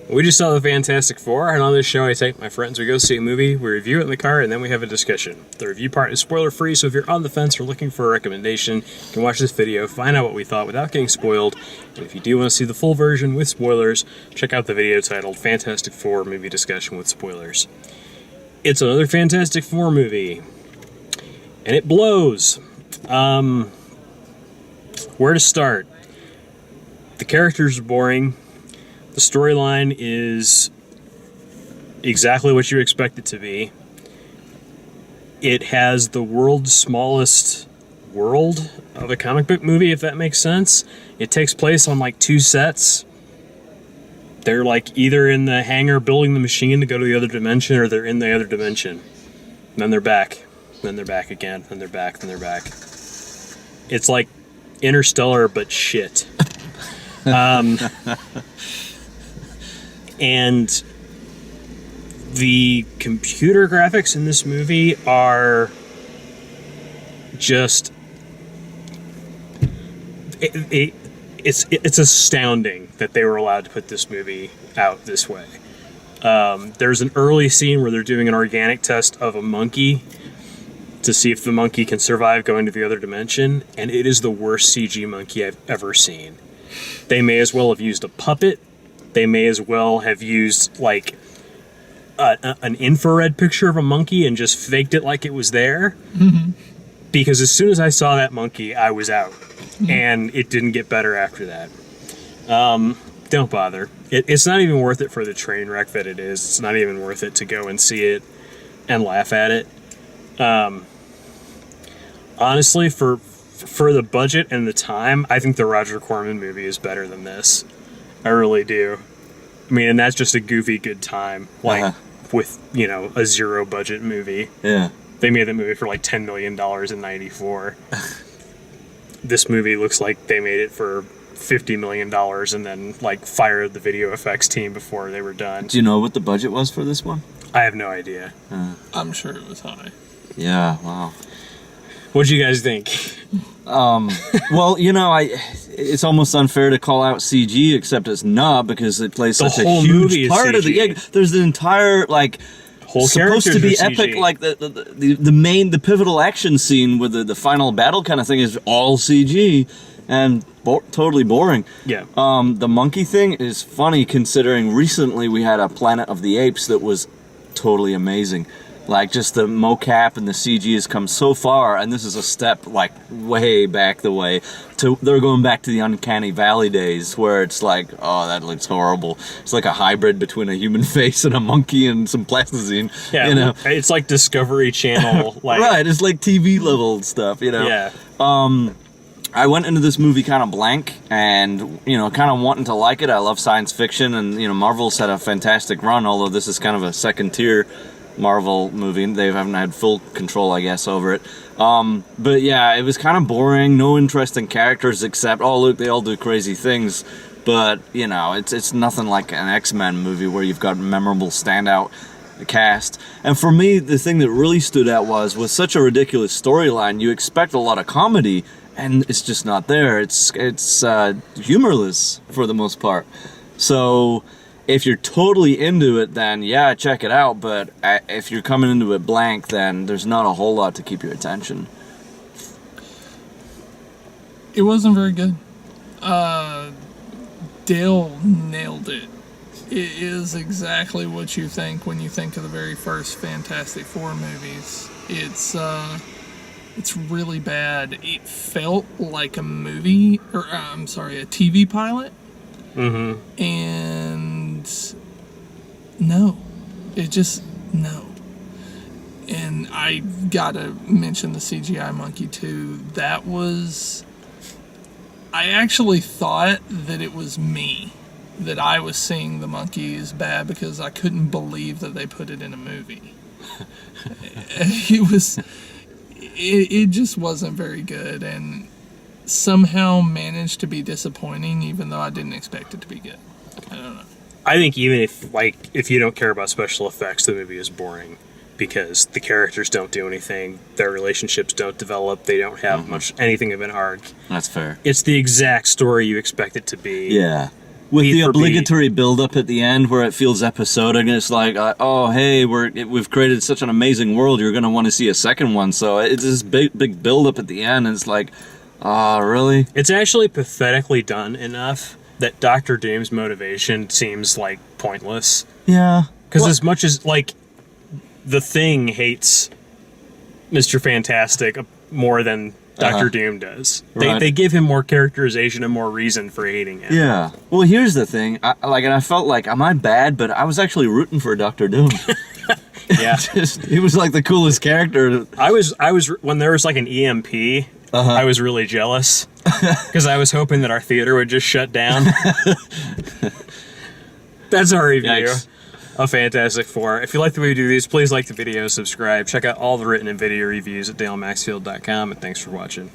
We just saw the Fantastic Four, and on this show I take my friends, we go see a movie, we review it in the car, and then we have a discussion. The review part is spoiler-free, so if you're on the fence or looking for a recommendation, you can watch this video, find out what we thought without getting spoiled, and if you do want to see the full version with spoilers, check out the video titled Fantastic Four Movie Discussion with Spoilers. It's another Fantastic Four movie, and it blows. Where to start? The characters are boring. The storyline is exactly what you expect it to be. It has the world's smallest world of a comic book movie, if that makes sense. It takes place on like 2 sets. They're like either in the hangar building the machine to go to the other dimension, or they're in the other dimension. And then they're back. Then they're back again. Then they're back. Then they're back. It's like Interstellar, but shit. And the computer graphics in this movie are just... It's astounding that they were allowed to put this movie out this way. There's an early scene where they're doing an organic test of a monkey to see if the monkey can survive going to the other dimension, and it is the worst CG monkey I've ever seen. They may as well have used a puppet. They may as well have used, like, an infrared picture of a monkey and just faked it like it was there. Mm-hmm. Because as soon as I saw that monkey, I was out. Mm-hmm. And it didn't get better after that. Don't bother. It's not even worth it for the train wreck that it is. It's not even worth it to go and see it and laugh at it. Honestly, for the budget and the time, I think the Roger Corman movie is better than this. I really do. I mean, and that's just a goofy good time, like, with, you know, a zero budget movie. Yeah. They made that movie for like $10 million in '94. This movie looks like they made it for $50 million and then, like, fired the video effects team before they were done. Do you know what the budget was for this one? I have no idea. I'm sure it was high. Yeah, wow. What'd you guys think? Well, you know, it's almost unfair to call out CG, except it's not, because it plays such a huge part of the game. There's an entire, like, whole supposed to be epic, CG. like the pivotal action scene with the final battle kind of thing is all CG and totally boring. Yeah. The monkey thing is funny, considering recently we had a Planet of the Apes that was totally amazing. Like, just the mocap and the CG has come so far, and this is a step, like, way back the way. They're going back to the Uncanny Valley days, where it's like, oh, that looks horrible. It's like a hybrid between a human face and a monkey and some plasticine. Yeah, you know? It's like Discovery Channel. Like, right, it's like TV level stuff, you know? Yeah. I went into this movie kind of blank and, you know, kind of wanting to like it. I love science fiction, and, you know, Marvel's had a fantastic run, although this is kind of a second-tier Marvel movie. They haven't had full control, I guess, over it. But yeah, it was kind of boring. No interesting characters except, oh, look, they all do crazy things. But, you know, it's nothing like an X-Men movie where you've got memorable standout cast. And for me, the thing that really stood out was, with such a ridiculous storyline, you expect a lot of comedy, and it's just not there. It's humorless for the most part. So if you're totally into it, then yeah, check it out. But if you're coming into it blank, then there's not a whole lot to keep your attention. It wasn't very good. Dale nailed it. It is exactly what you think when you think of the very first Fantastic Four movies. It's really bad. It felt like a movie, or I'm sorry, a TV pilot. Mm-hmm. And no. And I gotta mention the CGI monkey too. I actually thought that it was me, that I was seeing the monkey as bad, because I couldn't believe that they put it in a movie. It just wasn't very good, and somehow managed to be disappointing, even though I didn't expect it to be good. I don't know. I think even if you don't care about special effects, the movie is boring, because the characters don't do anything, their relationships don't develop, they don't have anything of an arc. That's fair. It's the exact story you expect it to be. Yeah. with beat the for beat. obligatory build-up at the end where it feels episodic and it's like, oh, hey, we've created such an amazing world, you're going to want to see a second one. So it's this big build-up at the end, and it's like, really? It's actually pathetically done enough that Doctor Doom's motivation seems like pointless. Yeah. Because as much as, like, the Thing hates Mr. Fantastic more than Doctor Doom does. Right. They give him more characterization and more reason for hating him. Yeah. Well, here's the thing. I felt like, am I bad? But I was actually rooting for Doctor Doom. Yeah. He was like the coolest character. I was when there was like an EMP, I was really jealous because I was hoping that our theater would just shut down. That's our review Yikes. of Fantastic Four. If you like the way we do these, please like the video, subscribe, check out all the written and video reviews at DaleMaxfield.com, and thanks for watching.